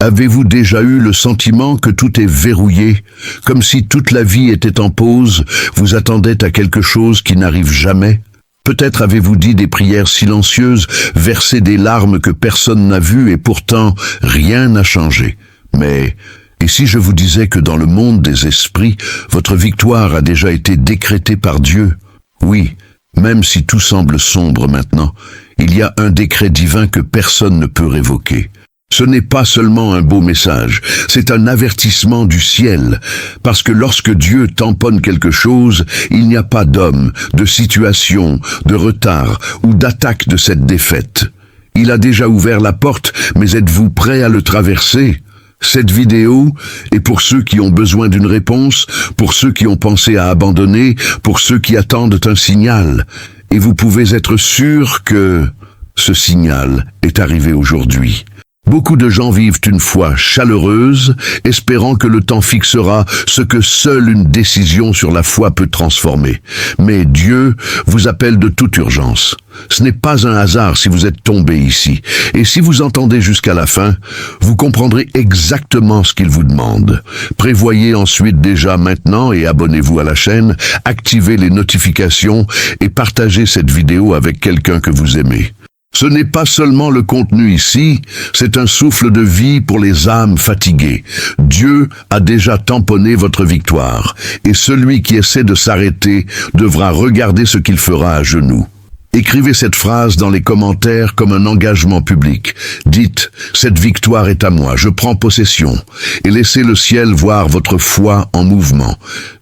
Avez-vous déjà eu le sentiment que tout est verrouillé, comme si toute la vie était en pause, vous attendait à quelque chose qui n'arrive jamais? Peut-être avez-vous dit des prières silencieuses, versé des larmes que personne n'a vues et pourtant rien n'a changé. Mais, et si je vous disais que dans le monde des esprits, votre victoire a déjà été décrétée par Dieu? Oui, même si tout semble sombre maintenant, il y a un décret divin que personne ne peut révoquer. Ce n'est pas seulement un beau message, c'est un avertissement du ciel, parce que lorsque Dieu tamponne quelque chose, il n'y a pas d'homme, de situation, de retard ou d'attaque de cette défaite. Il a déjà ouvert la porte, mais êtes-vous prêt à le traverser? Cette vidéo est pour ceux qui ont besoin d'une réponse, pour ceux qui ont pensé à abandonner, pour ceux qui attendent un signal. Et vous pouvez être sûr que ce signal est arrivé aujourd'hui. Beaucoup de gens vivent une foi chaleureuse, espérant que le temps fixera ce que seule une décision sur la foi peut transformer. Mais Dieu vous appelle de toute urgence. Ce n'est pas un hasard si vous êtes tombé ici. Et si vous entendez jusqu'à la fin, vous comprendrez exactement ce qu'il vous demande. Prévoyez ensuite déjà maintenant et abonnez-vous à la chaîne, activez les notifications et partagez cette vidéo avec quelqu'un que vous aimez. Ce n'est pas seulement le contenu ici, c'est un souffle de vie pour les âmes fatiguées. Dieu a déjà tamponné votre victoire, et celui qui essaie de s'arrêter devra regarder ce qu'il fera à genoux. Écrivez cette phrase dans les commentaires comme un engagement public. Dites « Cette victoire est à moi, je prends possession » et laissez le ciel voir votre foi en mouvement.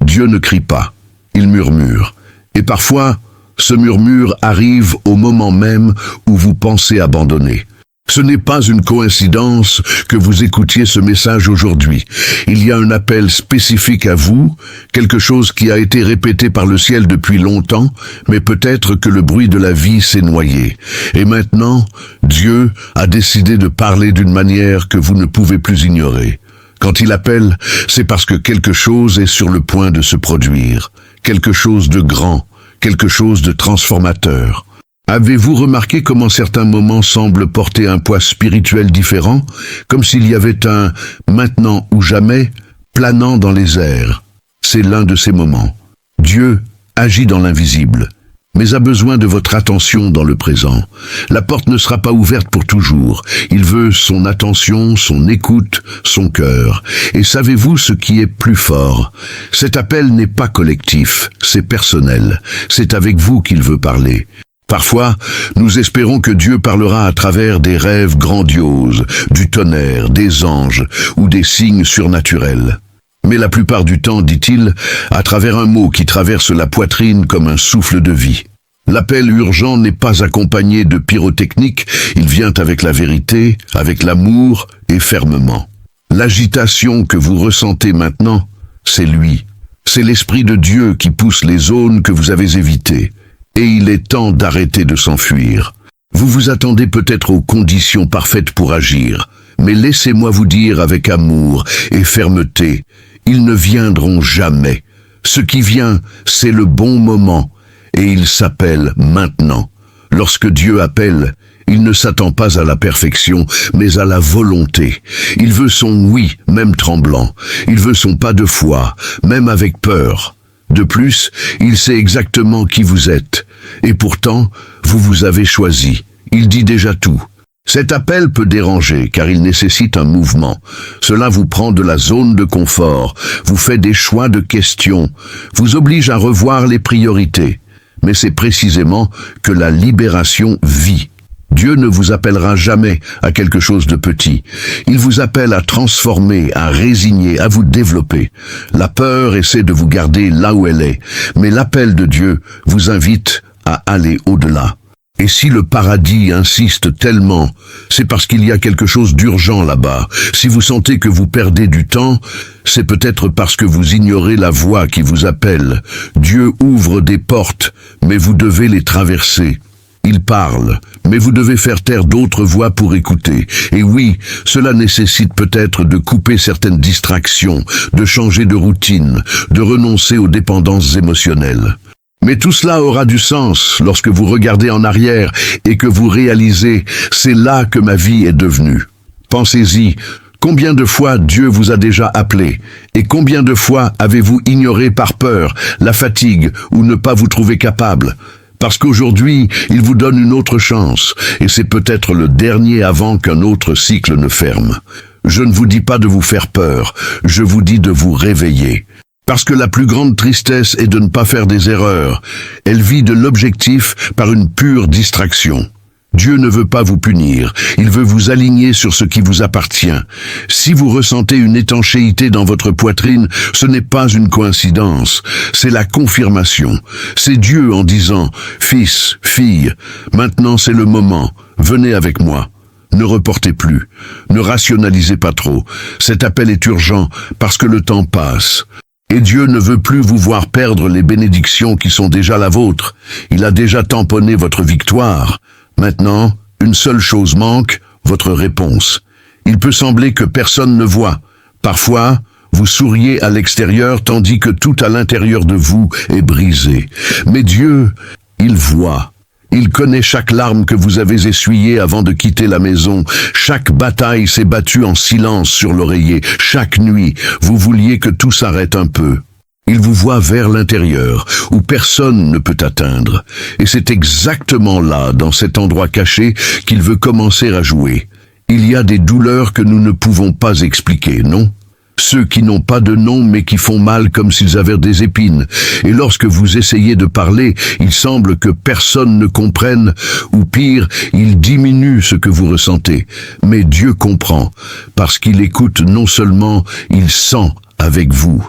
Dieu ne crie pas, il murmure. Et parfois, ce murmure arrive au moment même où vous pensez abandonner. Ce n'est pas une coïncidence que vous écoutiez ce message aujourd'hui. Il y a un appel spécifique à vous, quelque chose qui a été répété par le ciel depuis longtemps, mais peut-être que le bruit de la vie s'est noyé. Et maintenant, Dieu a décidé de parler d'une manière que vous ne pouvez plus ignorer. Quand il appelle, c'est parce que quelque chose est sur le point de se produire, quelque chose de grand, quelque chose de transformateur. Avez-vous remarqué comment certains moments semblent porter un poids spirituel différent, comme s'il y avait un « maintenant ou jamais » planant dans les airs? C'est l'un de ces moments. Dieu agit dans l'invisible, mais a besoin de votre attention dans le présent. La porte ne sera pas ouverte pour toujours. Il veut son attention, son écoute, son cœur. Et savez-vous ce qui est plus fort? Cet appel n'est pas collectif, c'est personnel. C'est avec vous qu'il veut parler. Parfois, nous espérons que Dieu parlera à travers des rêves grandioses, du tonnerre, des anges ou des signes surnaturels. Mais la plupart du temps, dit-il, à travers un mot qui traverse la poitrine comme un souffle de vie. L'appel urgent n'est pas accompagné de pyrotechnique, il vient avec la vérité, avec l'amour et fermement. L'agitation que vous ressentez maintenant, c'est lui. C'est l'Esprit de Dieu qui pousse les zones que vous avez évitées. Et il est temps d'arrêter de s'enfuir. Vous vous attendez peut-être aux conditions parfaites pour agir, mais laissez-moi vous dire avec amour et fermeté, ils ne viendront jamais. Ce qui vient, c'est le bon moment, et il s'appelle maintenant. Lorsque Dieu appelle, il ne s'attend pas à la perfection, mais à la volonté. Il veut son oui, même tremblant. Il veut son pas de foi, même avec peur. De plus, il sait exactement qui vous êtes. Et pourtant, vous vous avez choisi. Il dit déjà tout. Cet appel peut déranger, car il nécessite un mouvement. Cela vous prend de la zone de confort, vous fait des choix de questions, vous oblige à revoir les priorités. Mais c'est précisément que la libération vit. Dieu ne vous appellera jamais à quelque chose de petit. Il vous appelle à transformer, à résigner, à vous développer. La peur essaie de vous garder là où elle est, mais l'appel de Dieu vous invite à aller au-delà. Et si le paradis insiste tellement, c'est parce qu'il y a quelque chose d'urgent là-bas. Si vous sentez que vous perdez du temps, c'est peut-être parce que vous ignorez la voix qui vous appelle. Dieu ouvre des portes, mais vous devez les traverser. Il parle, mais vous devez faire taire d'autres voix pour écouter. Et oui, cela nécessite peut-être de couper certaines distractions, de changer de routine, de renoncer aux dépendances émotionnelles. Mais tout cela aura du sens lorsque vous regardez en arrière et que vous réalisez « c'est là que ma vie est devenue ». Pensez-y, Combien de fois Dieu vous a déjà appelé? Et combien de fois avez-vous ignoré par peur, la fatigue ou ne pas vous trouver capable? Parce qu'aujourd'hui, il vous donne une autre chance, et c'est peut-être le dernier avant qu'un autre cycle ne ferme. Je ne vous dis pas de vous faire peur, je vous dis de vous réveiller. Parce que la plus grande tristesse est de ne pas faire des erreurs. Elle vit de l'objectif par une pure distraction. Dieu ne veut pas vous punir, il veut vous aligner sur ce qui vous appartient. Si vous ressentez une étanchéité dans votre poitrine, ce n'est pas une coïncidence, c'est la confirmation. C'est Dieu en disant « Fils, fille, maintenant c'est le moment, venez avec moi ». Ne reportez plus, ne rationalisez pas trop. Cet appel est urgent parce que le temps passe. Et Dieu ne veut plus vous voir perdre les bénédictions qui sont déjà la vôtre. Il a déjà tamponné votre victoire. Maintenant, une seule chose manque, votre réponse. Il peut sembler que personne ne voit. Parfois, vous souriez à l'extérieur tandis que tout à l'intérieur de vous est brisé. Mais Dieu, il voit. Il connaît chaque larme que vous avez essuyée avant de quitter la maison. Chaque bataille s'est battue en silence sur l'oreiller. Chaque nuit, vous vouliez que tout s'arrête un peu. Il vous voit vers l'intérieur, où personne ne peut atteindre. Et c'est exactement là, dans cet endroit caché, qu'il veut commencer à jouer. Il y a des douleurs que nous ne pouvons pas expliquer, non ? Ceux qui n'ont pas de nom mais qui font mal comme s'ils avaient des épines. Et lorsque vous essayez de parler, il semble que personne ne comprenne, ou pire, il diminue ce que vous ressentez. Mais Dieu comprend, parce qu'il écoute non seulement, il sent avec vous.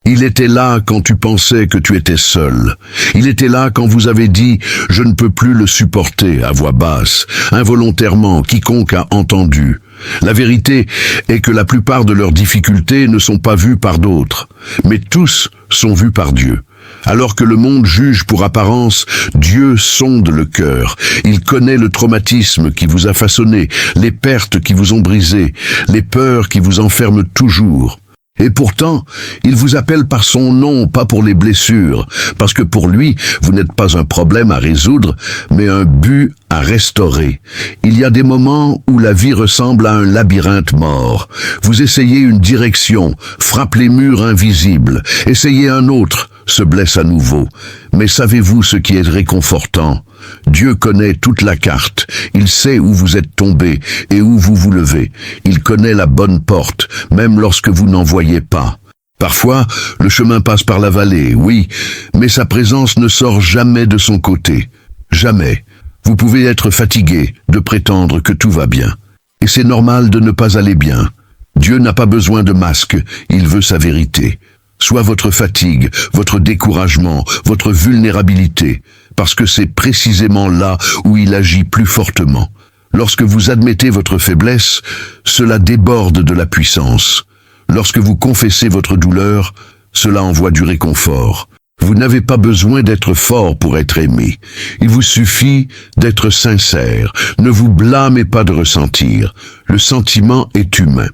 Il était là quand tu pensais que tu étais seul. Il était là quand vous avez dit « Je ne peux plus le supporter » à voix basse. Involontairement, quiconque a entendu. La vérité est que la plupart de leurs difficultés ne sont pas vues par d'autres, mais tous sont vus par Dieu. Alors que le monde juge pour apparence, Dieu sonde le cœur. Il connaît le traumatisme qui vous a façonné, les pertes qui vous ont brisé, les peurs qui vous enferment toujours. Et pourtant, il vous appelle par son nom, pas pour les blessures, parce que pour lui, vous n'êtes pas un problème à résoudre, mais un but à restaurer. Il y a des moments où la vie ressemble à un labyrinthe mort. Vous essayez une direction, frappe les murs invisibles, essayez un autre, se blesse à nouveau. Mais savez-vous ce qui est réconfortant? Dieu connaît toute la carte. Il sait où vous êtes tombé et où vous vous levez. Il connaît la bonne porte, même lorsque vous n'en voyez pas. Parfois, le chemin passe par la vallée, oui, mais sa présence ne sort jamais de son côté. Jamais. Vous pouvez être fatigué de prétendre que tout va bien. Et c'est normal de ne pas aller bien. Dieu n'a pas besoin de masque, il veut sa vérité. Soit votre fatigue, votre découragement, votre vulnérabilité, parce que c'est précisément là où il agit plus fortement. Lorsque vous admettez votre faiblesse, cela déborde de la puissance. Lorsque vous confessez votre douleur, cela envoie du réconfort. Vous n'avez pas besoin d'être fort pour être aimé. Il vous suffit d'être sincère. Ne vous blâmez pas de ressentir. Le sentiment est humain.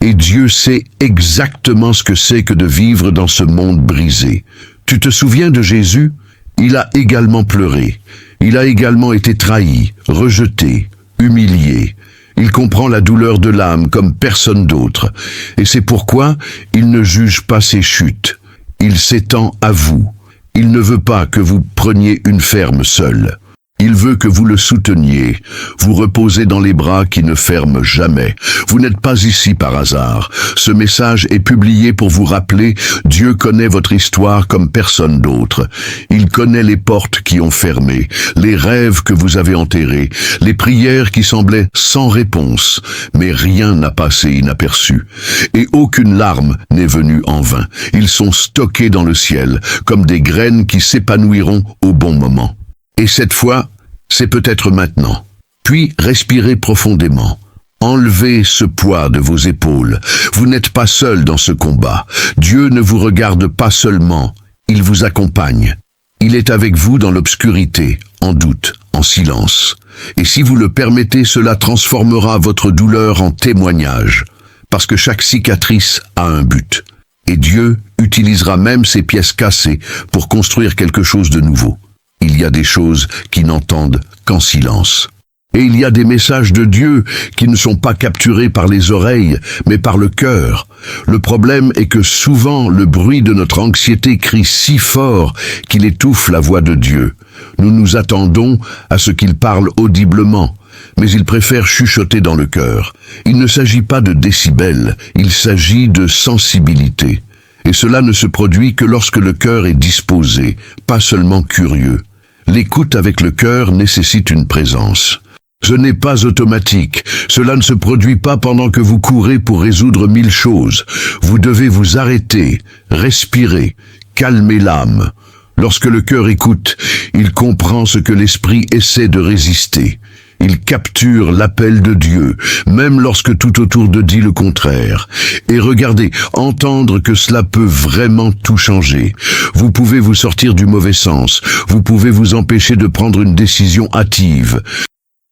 Et Dieu sait exactement ce que c'est que de vivre dans ce monde brisé. Tu te souviens de Jésus? Il a également pleuré. Il a également été trahi, rejeté, humilié. Il comprend la douleur de l'âme comme personne d'autre. Et c'est pourquoi il ne juge pas ses chutes. Il s'étend à vous. Il ne veut pas que vous preniez une ferme seule. Il veut que vous le souteniez, vous reposez dans les bras qui ne ferment jamais. Vous n'êtes pas ici par hasard. Ce message est publié pour vous rappeler, Dieu connaît votre histoire comme personne d'autre. Il connaît les portes qui ont fermé, les rêves que vous avez enterrés, les prières qui semblaient sans réponse, mais rien n'a passé inaperçu. Et aucune larme n'est venue en vain. Ils sont stockés dans le ciel, comme des graines qui s'épanouiront au bon moment. Et cette fois, c'est peut-être maintenant. Puis respirez profondément. Enlevez ce poids de vos épaules. Vous n'êtes pas seul dans ce combat. Dieu ne vous regarde pas seulement, il vous accompagne. Il est avec vous dans l'obscurité, en doute, en silence. Et si vous le permettez, cela transformera votre douleur en témoignage. Parce que chaque cicatrice a un but. Et Dieu utilisera même ces pièces cassées pour construire quelque chose de nouveau. Il y a des choses qui n'entendent qu'en silence. Et il y a des messages de Dieu qui ne sont pas capturés par les oreilles, mais par le cœur. Le problème est que souvent le bruit de notre anxiété crie si fort qu'il étouffe la voix de Dieu. Nous nous attendons à ce qu'il parle audiblement, mais il préfère chuchoter dans le cœur. Il ne s'agit pas de décibels, il s'agit de sensibilité. Et cela ne se produit que lorsque le cœur est disposé, pas seulement curieux. L'écoute avec le cœur nécessite une présence. Ce n'est pas automatique, cela ne se produit pas pendant que vous courez pour résoudre 1000 choses. Vous devez vous arrêter, respirer, calmer l'âme. Lorsque le cœur écoute, il comprend ce que l'esprit essaie de résister. Il capture l'appel de Dieu, même lorsque tout autour de dit le contraire. Et regardez, entendre que cela peut vraiment tout changer. Vous pouvez vous sortir du mauvais sens, vous pouvez vous empêcher de prendre une décision hâtive.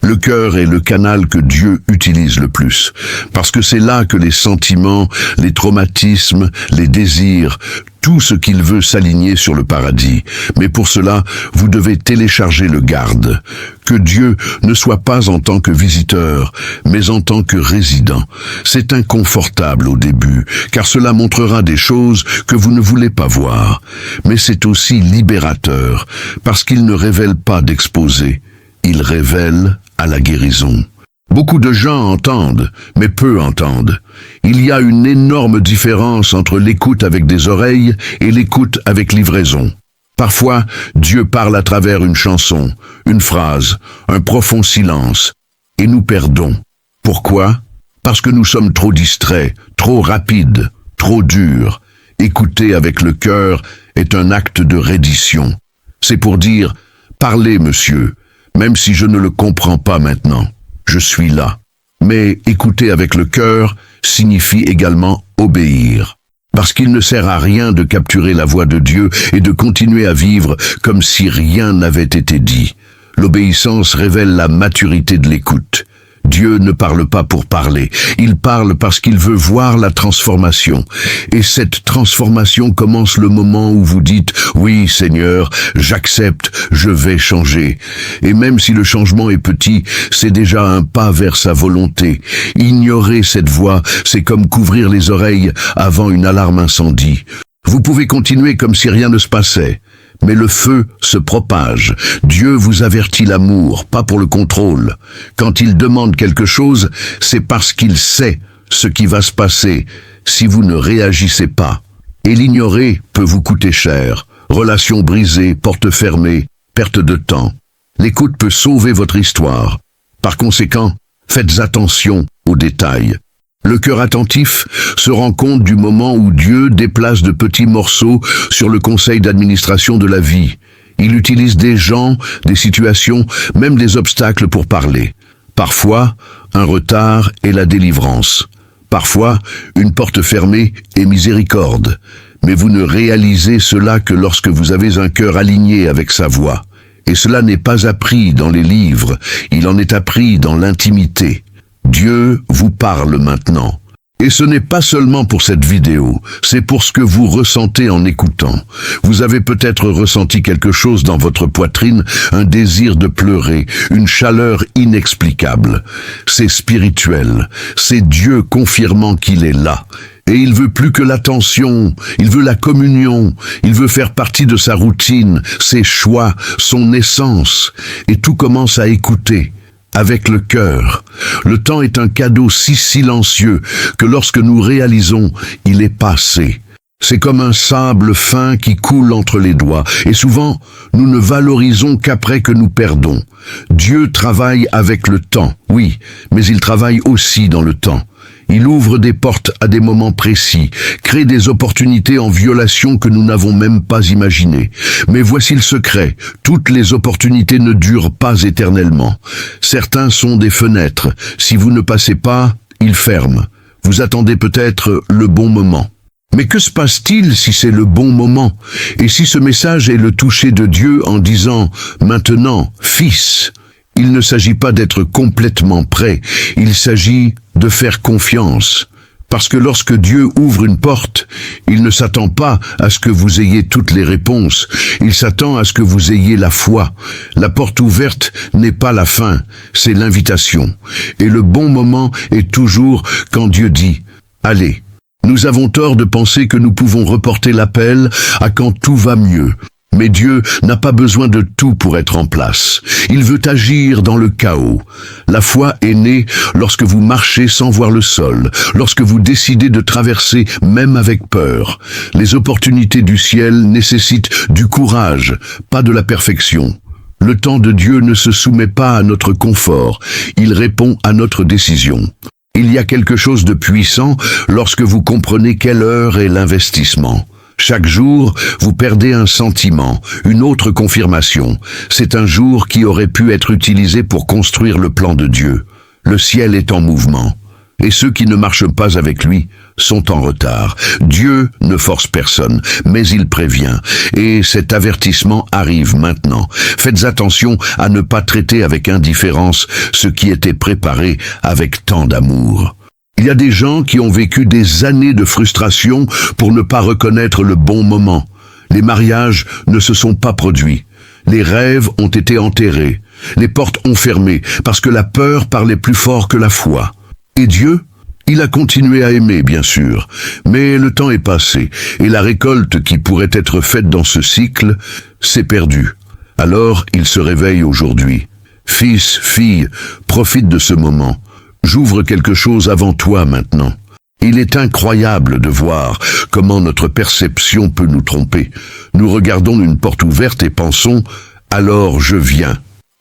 Le cœur est le canal que Dieu utilise le plus, parce que c'est là que les sentiments, les traumatismes, les désirs, tout ce qu'il veut s'aligner sur le paradis. Mais pour cela, vous devez télécharger le garde. Que Dieu ne soit pas en tant que visiteur, mais en tant que résident. C'est inconfortable au début, car cela montrera des choses que vous ne voulez pas voir. Mais c'est aussi libérateur, parce qu'il ne révèle pas d'exposé. Il révèle à la guérison. Beaucoup de gens entendent, mais peu entendent. Il y a une énorme différence entre l'écoute avec des oreilles et l'écoute avec livraison. Parfois, Dieu parle à travers une chanson, une phrase, un profond silence, et nous perdons. Pourquoi? Parce que nous sommes trop distraits, trop rapides, trop durs. Écouter avec le cœur est un acte de reddition. C'est pour dire « Parlez, monsieur ». Même si je ne le comprends pas maintenant, je suis là. Mais écouter avec le cœur signifie également obéir. Parce qu'il ne sert à rien de capturer la voix de Dieu et de continuer à vivre comme si rien n'avait été dit. L'obéissance révèle la maturité de l'écoute. Dieu ne parle pas pour parler, il parle parce qu'il veut voir la transformation. Et cette transformation commence le moment où vous dites « Oui, Seigneur, j'accepte, je vais changer ». Et même si le changement est petit, c'est déjà un pas vers sa volonté. Ignorer cette voix, c'est comme couvrir les oreilles avant une alarme incendie. Vous pouvez continuer comme si rien ne se passait. Mais le feu se propage. Dieu vous avertit l'amour, pas pour le contrôle. Quand il demande quelque chose, c'est parce qu'il sait ce qui va se passer si vous ne réagissez pas. Et l'ignorer peut vous coûter cher. Relations brisées, portes fermées, perte de temps. L'écoute peut sauver votre histoire. Par conséquent, faites attention aux détails. Le cœur attentif se rend compte du moment où Dieu déplace de petits morceaux sur le conseil d'administration de la vie. Il utilise des gens, des situations, même des obstacles pour parler. Parfois, un retard est la délivrance. Parfois, une porte fermée est miséricorde. Mais vous ne réalisez cela que lorsque vous avez un cœur aligné avec sa voix. Et cela n'est pas appris dans les livres, il en est appris dans l'intimité. Dieu vous parle maintenant. Et ce n'est pas seulement pour cette vidéo, c'est pour ce que vous ressentez en écoutant. Vous avez peut-être ressenti quelque chose dans votre poitrine, un désir de pleurer, une chaleur inexplicable. C'est spirituel, c'est Dieu confirmant qu'il est là. Et il veut plus que l'attention, il veut la communion, il veut faire partie de sa routine, ses choix, son essence. Et tout commence à écouter. Avec le cœur. Le temps est un cadeau si silencieux que lorsque nous réalisons, il est passé. C'est comme un sable fin qui coule entre les doigts, et souvent, nous ne valorisons qu'après que nous perdons. Dieu travaille avec le temps, oui, mais il travaille aussi dans le temps. Il ouvre des portes à des moments précis, crée des opportunités en violation que nous n'avons même pas imaginées. Mais voici le secret, toutes les opportunités ne durent pas éternellement. Certains sont des fenêtres, si vous ne passez pas, ils ferment. Vous attendez peut-être le bon moment. Mais que se passe-t-il si c'est le bon moment? Et si ce message est le toucher de Dieu en disant « Maintenant, fils », il ne s'agit pas d'être complètement prêt, il s'agit de faire confiance. Parce que lorsque Dieu ouvre une porte, il ne s'attend pas à ce que vous ayez toutes les réponses, il s'attend à ce que vous ayez la foi. La porte ouverte n'est pas la fin, c'est l'invitation. Et le bon moment est toujours quand Dieu dit « Allez ». Nous avons tort de penser que nous pouvons reporter l'appel à quand tout va mieux. Mais Dieu n'a pas besoin de tout pour être en place. Il veut agir dans le chaos. La foi est née lorsque vous marchez sans voir le sol, lorsque vous décidez de traverser même avec peur. Les opportunités du ciel nécessitent du courage, pas de la perfection. Le temps de Dieu ne se soumet pas à notre confort, il répond à notre décision. Il y a quelque chose de puissant lorsque vous comprenez quelle heure est l'investissement. Chaque jour, vous perdez un sentiment, une autre confirmation. C'est un jour qui aurait pu être utilisé pour construire le plan de Dieu. Le ciel est en mouvement. Et ceux qui ne marchent pas avec lui sont en retard. Dieu ne force personne, mais il prévient. Et cet avertissement arrive maintenant. Faites attention à ne pas traiter avec indifférence ce qui était préparé avec tant d'amour. Il y a des gens qui ont vécu des années de frustration pour ne pas reconnaître le bon moment. Les mariages ne se sont pas produits. Les rêves ont été enterrés. Les portes ont fermé parce que la peur parlait plus fort que la foi. Et Dieu ? Il a continué à aimer, bien sûr, mais le temps est passé, et la récolte qui pourrait être faite dans ce cycle s'est perdue. Alors il se réveille aujourd'hui. Fils, fille, profite de ce moment. J'ouvre quelque chose avant toi maintenant. Il est incroyable de voir comment notre perception peut nous tromper. Nous regardons une porte ouverte et pensons « alors je viens ».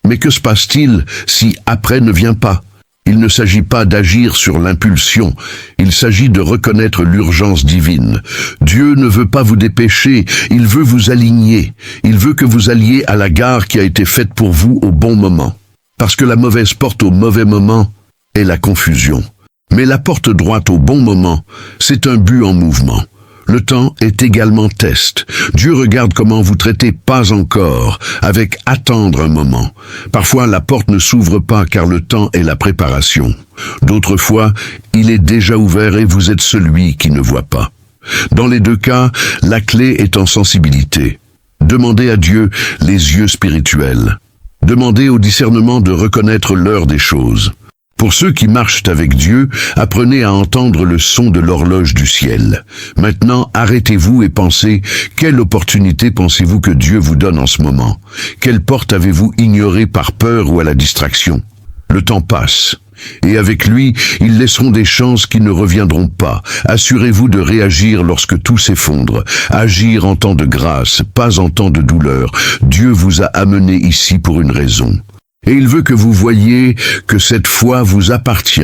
Mais que se passe-t-il si après ne vient pas ? Il ne s'agit pas d'agir sur l'impulsion, il s'agit de reconnaître l'urgence divine. Dieu ne veut pas vous dépêcher, il veut vous aligner. Il veut que vous alliez à la gare qui a été faite pour vous au bon moment. Parce que la mauvaise porte au mauvais moment est la confusion. Mais la porte droite au bon moment, c'est un but en mouvement. Le temps est également test. Dieu regarde comment vous traitez pas encore, avec attendre un moment. Parfois, la porte ne s'ouvre pas car le temps est la préparation. D'autres fois, il est déjà ouvert et vous êtes celui qui ne voit pas. Dans les deux cas, la clé est en sensibilité. Demandez à Dieu les yeux spirituels. Demandez au discernement de reconnaître l'heure des choses. Pour ceux qui marchent avec Dieu, apprenez à entendre le son de l'horloge du ciel. Maintenant, arrêtez-vous et pensez, quelle opportunité pensez-vous que Dieu vous donne en ce moment? Quelle porte avez-vous ignorée par peur ou à la distraction? Le temps passe. Et avec lui, ils laisseront des chances qui ne reviendront pas. Assurez-vous de réagir lorsque tout s'effondre. Agir en temps de grâce, pas en temps de douleur. Dieu vous a amené ici pour une raison. Et il veut que vous voyiez que cette foi vous appartient.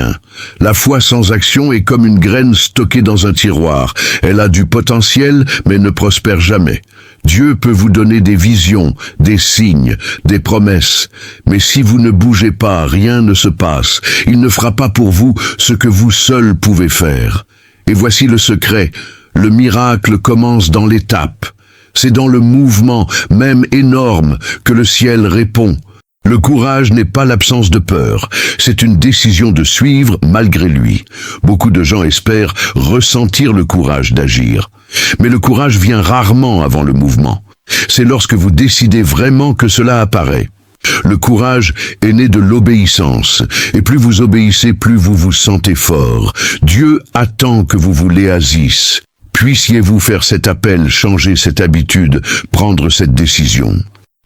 La foi sans action est comme une graine stockée dans un tiroir. Elle a du potentiel, mais ne prospère jamais. Dieu peut vous donner des visions, des signes, des promesses. Mais si vous ne bougez pas, rien ne se passe. Il ne fera pas pour vous ce que vous seul pouvez faire. Et voici le secret. Le miracle commence dans l'étape. C'est dans le mouvement, même énorme, que le ciel répond. Le courage n'est pas l'absence de peur, c'est une décision de suivre malgré lui. Beaucoup de gens espèrent ressentir le courage d'agir. Mais le courage vient rarement avant le mouvement. C'est lorsque vous décidez vraiment que cela apparaît. Le courage est né de l'obéissance, et plus vous obéissez, plus vous vous sentez fort. Dieu attend que vous vous l'oasisse. Puissiez-vous faire cet appel, changer cette habitude, prendre cette décision.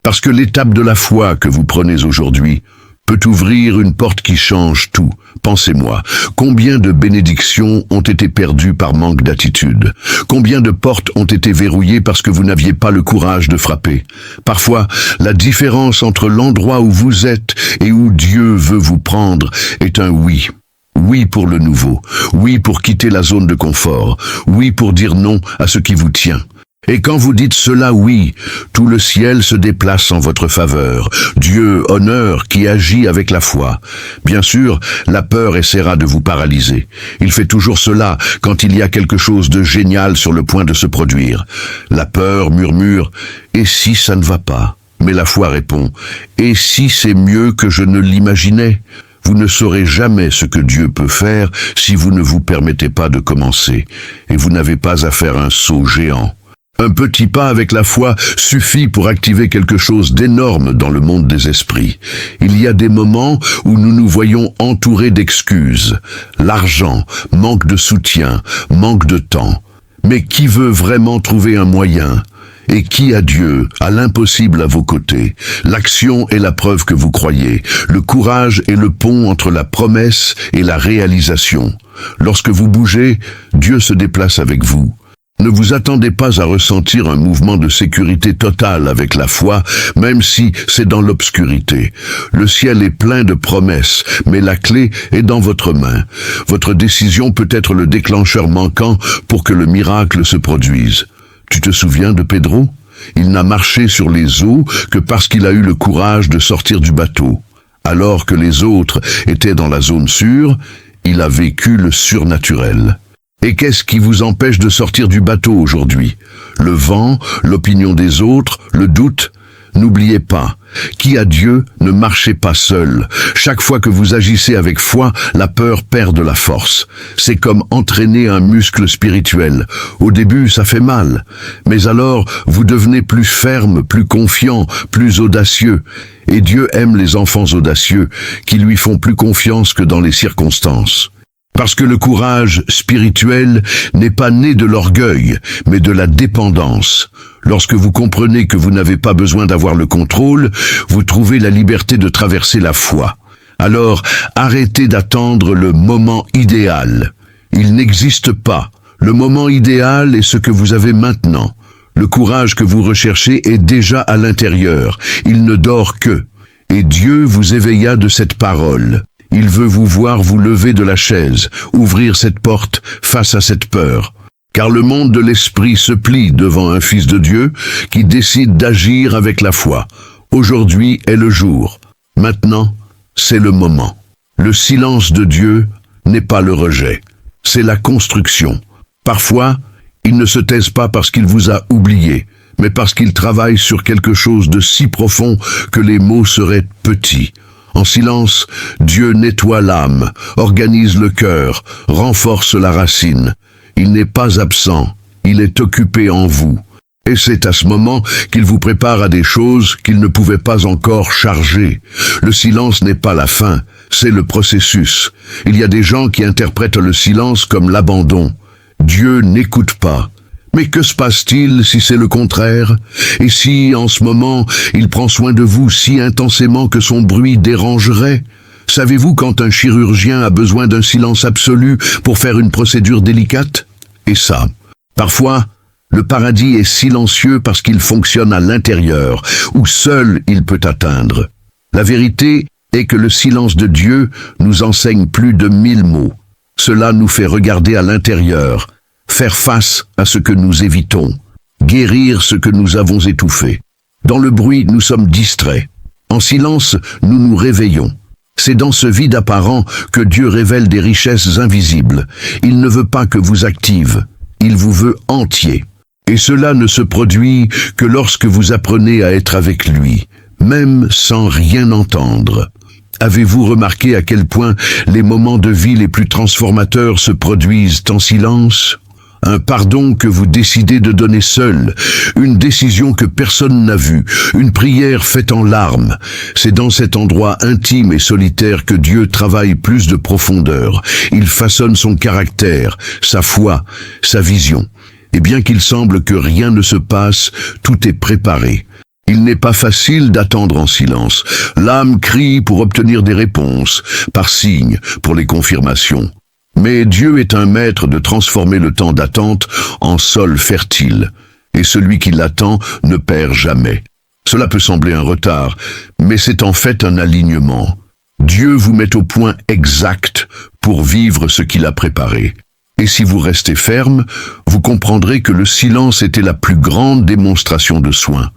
Parce que l'étape de la foi que vous prenez aujourd'hui peut ouvrir une porte qui change tout. Pensez-moi, combien de bénédictions ont été perdues par manque d'attitude? Combien de portes ont été verrouillées parce que vous n'aviez pas le courage de frapper? Parfois, la différence entre l'endroit où vous êtes et où Dieu veut vous prendre est un oui. Oui pour le nouveau, oui pour quitter la zone de confort, oui pour dire non à ce qui vous tient. Et quand vous dites cela, oui, tout le ciel se déplace en votre faveur. Dieu honore qui agit avec la foi. Bien sûr, la peur essaiera de vous paralyser. Il fait toujours cela quand il y a quelque chose de génial sur le point de se produire. La peur murmure « Et si ça ne va pas ?» Mais la foi répond « Et si c'est mieux que je ne l'imaginais ?» Vous ne saurez jamais ce que Dieu peut faire si vous ne vous permettez pas de commencer, et vous n'avez pas à faire un saut géant. Un petit pas avec la foi suffit pour activer quelque chose d'énorme dans le monde des esprits. Il y a des moments où nous nous voyons entourés d'excuses. L'argent, manque de soutien, manque de temps. Mais qui veut vraiment trouver un moyen ? Et qui a Dieu, a l'impossible à vos côtés? L'action est la preuve que vous croyez. Le courage est le pont entre la promesse et la réalisation. Lorsque vous bougez, Dieu se déplace avec vous. Ne vous attendez pas à ressentir un mouvement de sécurité totale avec la foi, même si c'est dans l'obscurité. Le ciel est plein de promesses, mais la clé est dans votre main. Votre décision peut être le déclencheur manquant pour que le miracle se produise. Tu te souviens de Pedro? Il n'a marché sur les eaux que parce qu'il a eu le courage de sortir du bateau. Alors que les autres étaient dans la zone sûre, il a vécu le surnaturel. Et qu'est-ce qui vous empêche de sortir du bateau aujourd'hui? Le vent, l'opinion des autres, le doute? N'oubliez pas, qui a Dieu ne marchez pas seul. Chaque fois que vous agissez avec foi, la peur perd de la force. C'est comme entraîner un muscle spirituel. Au début, ça fait mal. Mais alors, vous devenez plus ferme, plus confiant, plus audacieux. Et Dieu aime les enfants audacieux, qui lui font plus confiance que dans les circonstances. Parce que le courage spirituel n'est pas né de l'orgueil, mais de la dépendance. Lorsque vous comprenez que vous n'avez pas besoin d'avoir le contrôle, vous trouvez la liberté de traverser la foi. Alors, arrêtez d'attendre le moment idéal. Il n'existe pas. Le moment idéal est ce que vous avez maintenant. Le courage que vous recherchez est déjà à l'intérieur. Il ne dort que. Et Dieu vous éveilla de cette parole. Il veut vous voir vous lever de la chaise, ouvrir cette porte face à cette peur. Car le monde de l'esprit se plie devant un fils de Dieu qui décide d'agir avec la foi. Aujourd'hui est le jour. Maintenant, c'est le moment. Le silence de Dieu n'est pas le rejet, c'est la construction. Parfois, il ne se taise pas parce qu'il vous a oublié, mais parce qu'il travaille sur quelque chose de si profond que les mots seraient petits. En silence, Dieu nettoie l'âme, organise le cœur, renforce la racine. Il n'est pas absent, il est occupé en vous. Et c'est à ce moment qu'il vous prépare à des choses qu'il ne pouvait pas encore charger. Le silence n'est pas la fin, c'est le processus. Il y a des gens qui interprètent le silence comme l'abandon. Dieu n'écoute pas. Mais que se passe-t-il si c'est le contraire? Et si, en ce moment, il prend soin de vous si intensément que son bruit dérangerait? Savez-vous quand un chirurgien a besoin d'un silence absolu pour faire une procédure délicate? Et ça, parfois, le paradis est silencieux parce qu'il fonctionne à l'intérieur, où seul il peut atteindre. La vérité est que le silence de Dieu nous enseigne plus de 1000 mots. Cela nous fait regarder à l'intérieur, faire face à ce que nous évitons, guérir ce que nous avons étouffé. Dans le bruit, nous sommes distraits. En silence, nous nous réveillons. C'est dans ce vide apparent que Dieu révèle des richesses invisibles. Il ne veut pas que vous active, il vous veut entier. Et cela ne se produit que lorsque vous apprenez à être avec lui, même sans rien entendre. Avez-vous remarqué à quel point les moments de vie les plus transformateurs se produisent en silence? Un pardon que vous décidez de donner seul, une décision que personne n'a vue, une prière faite en larmes. C'est dans cet endroit intime et solitaire que Dieu travaille plus de profondeur. Il façonne son caractère, sa foi, sa vision. Et bien qu'il semble que rien ne se passe, tout est préparé. Il n'est pas facile d'attendre en silence. L'âme crie pour obtenir des réponses, par signes, pour les confirmations. Mais Dieu est un maître de transformer le temps d'attente en sol fertile, et celui qui l'attend ne perd jamais. Cela peut sembler un retard, mais c'est en fait un alignement. Dieu vous met au point exact pour vivre ce qu'il a préparé. Et si vous restez ferme, vous comprendrez que le silence était la plus grande démonstration de soin.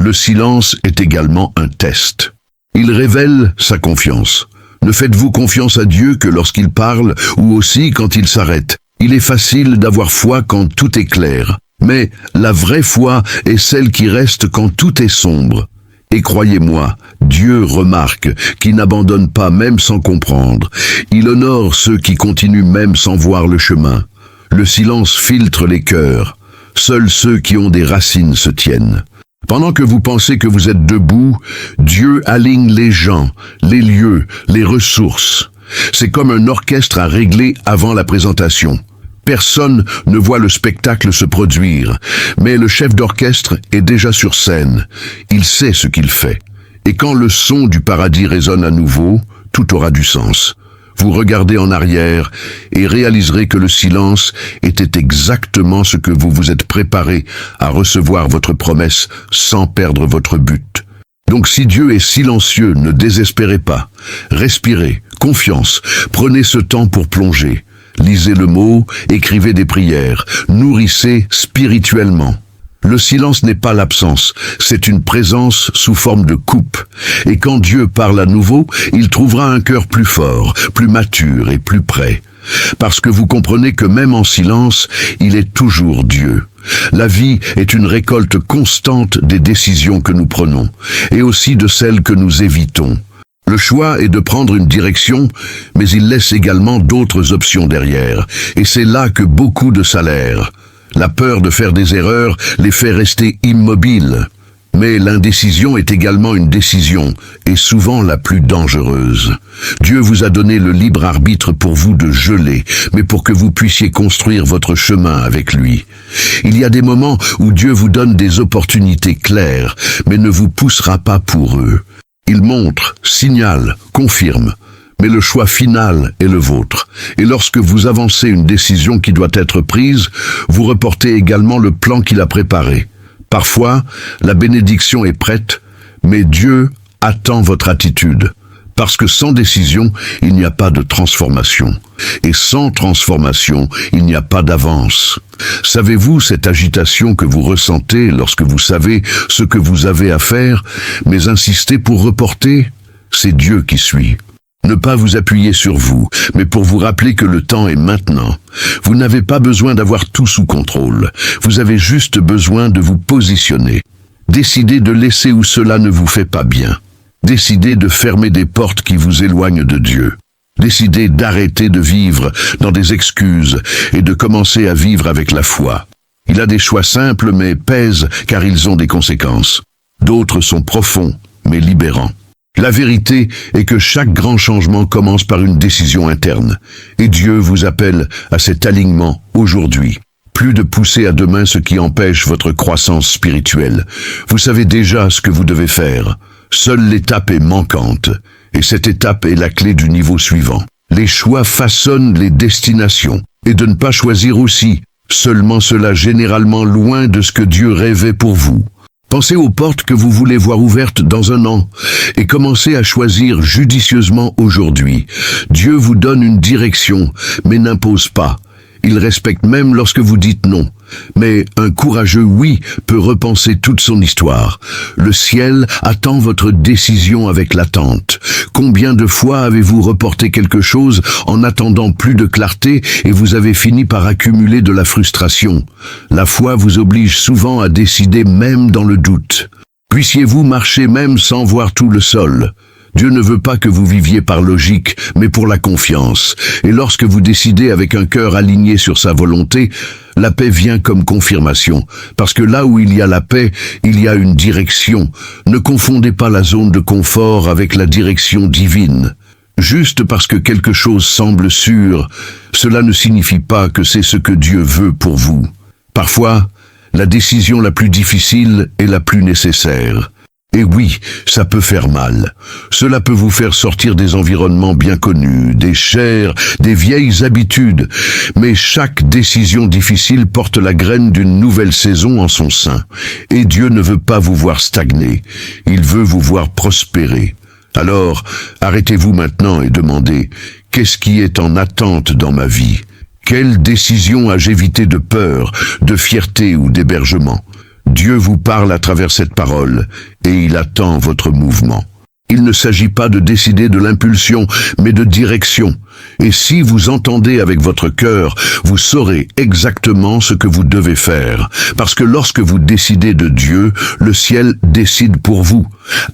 Le silence est également un test. Il révèle sa confiance. Ne faites-vous confiance à Dieu que lorsqu'il parle ou aussi quand il s'arrête. Il est facile d'avoir foi quand tout est clair. Mais la vraie foi est celle qui reste quand tout est sombre. Et croyez-moi, Dieu remarque qui n'abandonne pas même sans comprendre. Il honore ceux qui continuent même sans voir le chemin. Le silence filtre les cœurs. Seuls ceux qui ont des racines se tiennent. Pendant que vous pensez que vous êtes debout, Dieu aligne les gens, les lieux, les ressources. C'est comme un orchestre à régler avant la présentation. Personne ne voit le spectacle se produire, mais le chef d'orchestre est déjà sur scène. Il sait ce qu'il fait. Et quand le son du paradis résonne à nouveau, tout aura du sens. Vous regardez en arrière et réaliserez que le silence était exactement ce que vous vous êtes préparé à recevoir votre promesse sans perdre votre but. Donc si Dieu est silencieux, ne désespérez pas. Respirez, confiance, prenez ce temps pour plonger. Lisez le mot, écrivez des prières, nourrissez spirituellement. Le silence n'est pas l'absence, c'est une présence sous forme de coupe. Et quand Dieu parle à nouveau, il trouvera un cœur plus fort, plus mature et plus prêt. Parce que vous comprenez que même en silence, il est toujours Dieu. La vie est une récolte constante des décisions que nous prenons, et aussi de celles que nous évitons. Le choix est de prendre une direction, mais il laisse également d'autres options derrière, et c'est là que beaucoup de salaires. La peur de faire des erreurs les fait rester immobiles. Mais l'indécision est également une décision, et souvent la plus dangereuse. Dieu vous a donné le libre arbitre pour vous de geler, mais pour que vous puissiez construire votre chemin avec lui. Il y a des moments où Dieu vous donne des opportunités claires, mais ne vous poussera pas pour eux. Il montre, signale, confirme, mais le choix final est le vôtre. Et lorsque vous avancez une décision qui doit être prise, vous reportez également le plan qu'il a préparé. Parfois, la bénédiction est prête, mais Dieu attend votre attitude. Parce que sans décision, il n'y a pas de transformation. Et sans transformation, il n'y a pas d'avance. Savez-vous cette agitation que vous ressentez lorsque vous savez ce que vous avez à faire, mais insistez pour reporter? C'est Dieu qui suit. Ne pas vous appuyer sur vous, mais pour vous rappeler que le temps est maintenant. Vous n'avez pas besoin d'avoir tout sous contrôle. Vous avez juste besoin de vous positionner. Décidez de laisser où cela ne vous fait pas bien. Décidez de fermer des portes qui vous éloignent de Dieu. Décidez d'arrêter de vivre dans des excuses et de commencer à vivre avec la foi. Il a des choix simples mais pèsent car ils ont des conséquences. D'autres sont profonds mais libérants. La vérité est que chaque grand changement commence par une décision interne. Et Dieu vous appelle à cet alignement aujourd'hui. Plus de pousser à demain ce qui empêche votre croissance spirituelle. Vous savez déjà ce que vous devez faire. Seule l'étape est manquante. Et cette étape est la clé du niveau suivant. Les choix façonnent les destinations. Et de ne pas choisir aussi. Seulement cela généralement loin de ce que Dieu rêvait pour vous. Pensez aux portes que vous voulez voir ouvertes dans un an et commencez à choisir judicieusement aujourd'hui. Dieu vous donne une direction, mais n'impose pas. Il respecte même lorsque vous dites non. Mais un courageux oui peut repenser toute son histoire. Le ciel attend votre décision avec l'attente. Combien de fois avez-vous reporté quelque chose en attendant plus de clarté et vous avez fini par accumuler de la frustration? La foi vous oblige souvent à décider même dans le doute. Puissiez-vous marcher même sans voir tout le sol. Dieu ne veut pas que vous viviez par logique, mais pour la confiance. Et lorsque vous décidez avec un cœur aligné sur sa volonté, la paix vient comme confirmation. Parce que là où il y a la paix, il y a une direction. Ne confondez pas la zone de confort avec la direction divine. Juste parce que quelque chose semble sûr, cela ne signifie pas que c'est ce que Dieu veut pour vous. Parfois, la décision la plus difficile est la plus nécessaire. Et oui, ça peut faire mal. Cela peut vous faire sortir des environnements bien connus, des chairs, des vieilles habitudes. Mais chaque décision difficile porte la graine d'une nouvelle saison en son sein. Et Dieu ne veut pas vous voir stagner. Il veut vous voir prospérer. Alors, arrêtez-vous maintenant et demandez, qu'est-ce qui est en attente dans ma vie? Quelle décision ai-je évité de peur, de fierté ou d'hébergement? Dieu vous parle à travers cette parole et il attend votre mouvement. Il ne s'agit pas de décider de l'impulsion, mais de direction. Et si vous entendez avec votre cœur, vous saurez exactement ce que vous devez faire. Parce que lorsque vous décidez de Dieu, le ciel décide pour vous.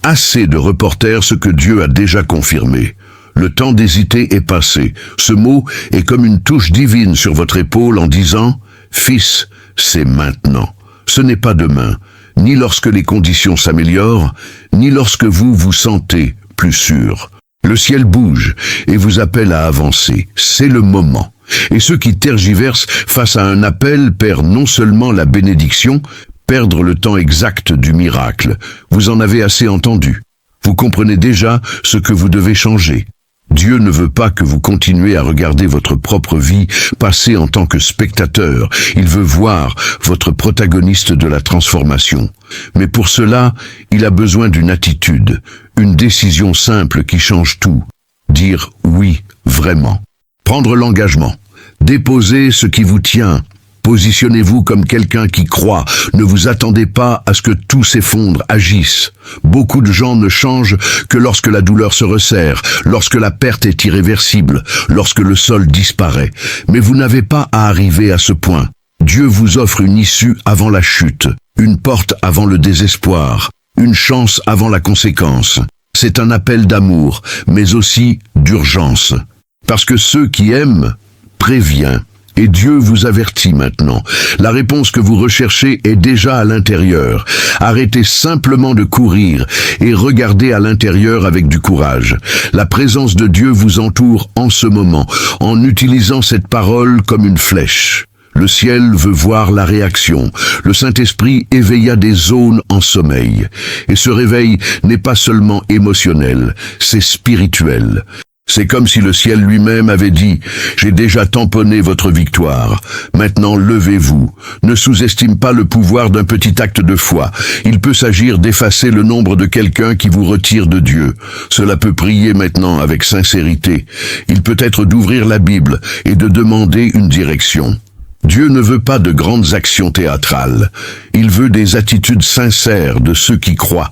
Assez de reporter ce que Dieu a déjà confirmé. Le temps d'hésiter est passé. Ce mot est comme une touche divine sur votre épaule en disant « Fils, c'est maintenant ». Ce n'est pas demain, ni lorsque les conditions s'améliorent, ni lorsque vous vous sentez plus sûr. Le ciel bouge et vous appelle à avancer. C'est le moment. Et ceux qui tergiversent face à un appel perdent non seulement la bénédiction, perdre le temps exact du miracle. Vous en avez assez entendu. Vous comprenez déjà ce que vous devez changer. Dieu ne veut pas que vous continuez à regarder votre propre vie passer en tant que spectateur. Il veut voir votre protagoniste de la transformation. Mais pour cela, il a besoin d'une attitude, une décision simple qui change tout. Dire oui, vraiment. Prendre l'engagement. Déposer ce qui vous tient. Positionnez-vous comme quelqu'un qui croit. Ne vous attendez pas à ce que tout s'effondre, agisse. Beaucoup de gens ne changent que lorsque la douleur se resserre, lorsque la perte est irréversible, lorsque le sol disparaît. Mais vous n'avez pas à arriver à ce point. Dieu vous offre une issue avant la chute, une porte avant le désespoir, une chance avant la conséquence. C'est un appel d'amour, mais aussi d'urgence. Parce que ceux qui aiment prévient. Et Dieu vous avertit maintenant. La réponse que vous recherchez est déjà à l'intérieur. Arrêtez simplement de courir et regardez à l'intérieur avec du courage. La présence de Dieu vous entoure en ce moment, en utilisant cette parole comme une flèche. Le ciel veut voir la réaction. Le Saint-Esprit éveilla des zones en sommeil. Et ce réveil n'est pas seulement émotionnel, c'est spirituel. C'est comme si le ciel lui-même avait dit « J'ai déjà tamponné votre victoire. Maintenant, levez-vous. Ne sous-estime pas le pouvoir d'un petit acte de foi. Il peut s'agir d'effacer le nombre de quelqu'un qui vous retire de Dieu. Cela peut prier maintenant avec sincérité. Il peut être d'ouvrir la Bible et de demander une direction. Dieu ne veut pas de grandes actions théâtrales. Il veut des attitudes sincères de ceux qui croient.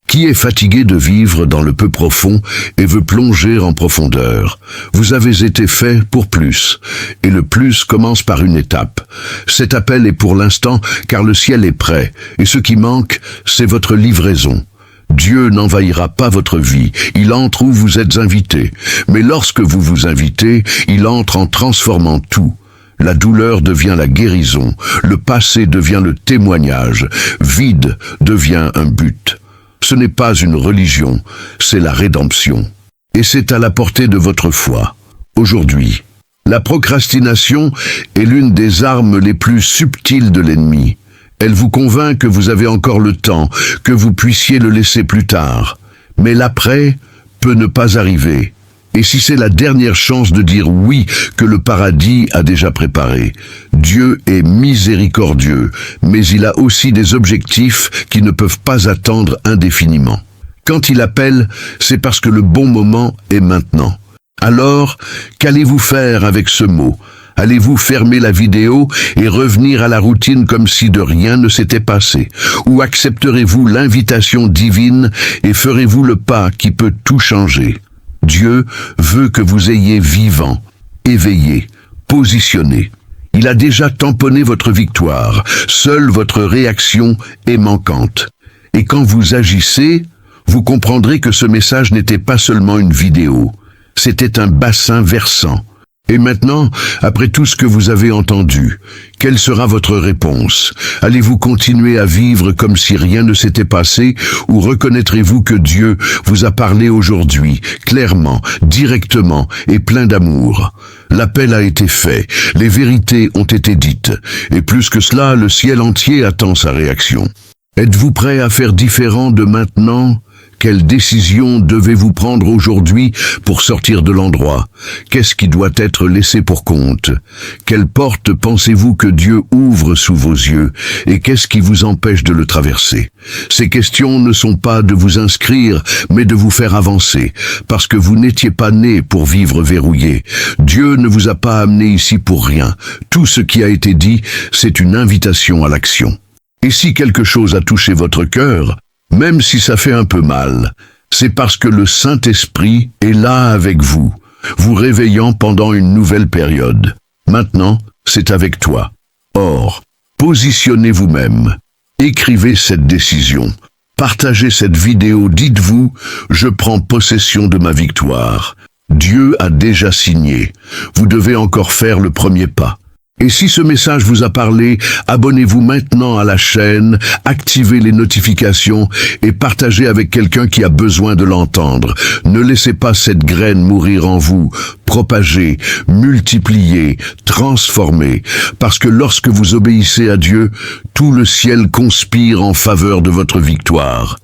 Qui est fatigué de vivre dans le peu profond et veut plonger en profondeur? Vous avez été fait pour plus, et le plus commence par une étape. Cet appel est pour l'instant car le ciel est prêt, et ce qui manque, c'est votre livraison. Dieu n'envahira pas votre vie, il entre où vous êtes invité. Mais lorsque vous vous invitez, il entre en transformant tout. La douleur devient la guérison, le passé devient le témoignage, vide devient un but. Ce n'est pas une religion, c'est la rédemption. Et c'est à la portée de votre foi. Aujourd'hui, la procrastination est l'une des armes les plus subtiles de l'ennemi. Elle vous convainc que vous avez encore le temps, que vous puissiez le laisser plus tard. Mais l'après peut ne pas arriver. Et si c'est la dernière chance de dire oui que le paradis a déjà préparé, Dieu est miséricordieux, mais il a aussi des objectifs qui ne peuvent pas attendre indéfiniment. Quand il appelle, c'est parce que le bon moment est maintenant. Alors, qu'allez-vous faire avec ce mot? Allez-vous fermer la vidéo et revenir à la routine comme si de rien ne s'était passé? Ou accepterez-vous l'invitation divine et ferez-vous le pas qui peut tout changer? Dieu veut que vous ayez vivant, éveillé, positionné. Il a déjà tamponné votre victoire. Seule votre réaction est manquante. Et quand vous agissez, vous comprendrez que ce message n'était pas seulement une vidéo. C'était un bassin versant. Et maintenant, après tout ce que vous avez entendu, quelle sera votre réponse? Allez-vous continuer à vivre comme si rien ne s'était passé ou reconnaîtrez-vous que Dieu vous a parlé aujourd'hui, clairement, directement et plein d'amour? L'appel a été fait, les vérités ont été dites, et plus que cela, le ciel entier attend sa réaction. Êtes-vous prêt à faire différent de maintenant? Quelle décision devez-vous prendre aujourd'hui pour sortir de l'endroit? Qu'est-ce qui doit être laissé pour compte? Quelle porte pensez-vous que Dieu ouvre sous vos yeux? Et qu'est-ce qui vous empêche de le traverser? Ces questions ne sont pas de vous inscrire, mais de vous faire avancer, parce que vous n'étiez pas né pour vivre verrouillé. Dieu ne vous a pas amené ici pour rien. Tout ce qui a été dit, c'est une invitation à l'action. Et si quelque chose a touché votre cœur, même si ça fait un peu mal, C'est parce que le Saint-Esprit est là avec vous, vous réveillant pendant une nouvelle période. Maintenant, c'est avec toi. Or, positionnez vous-même. Écrivez cette décision. Partagez cette vidéo, dites-vous, je prends possession de ma victoire. Dieu a déjà signé. Vous devez encore faire le premier pas. Et si ce message vous a parlé, abonnez-vous maintenant à la chaîne, activez les notifications et partagez avec quelqu'un qui a besoin de l'entendre. Ne laissez pas cette graine mourir en vous. Propagez, multipliez, transformez. Parce que lorsque vous obéissez à Dieu, tout le ciel conspire en faveur de votre victoire.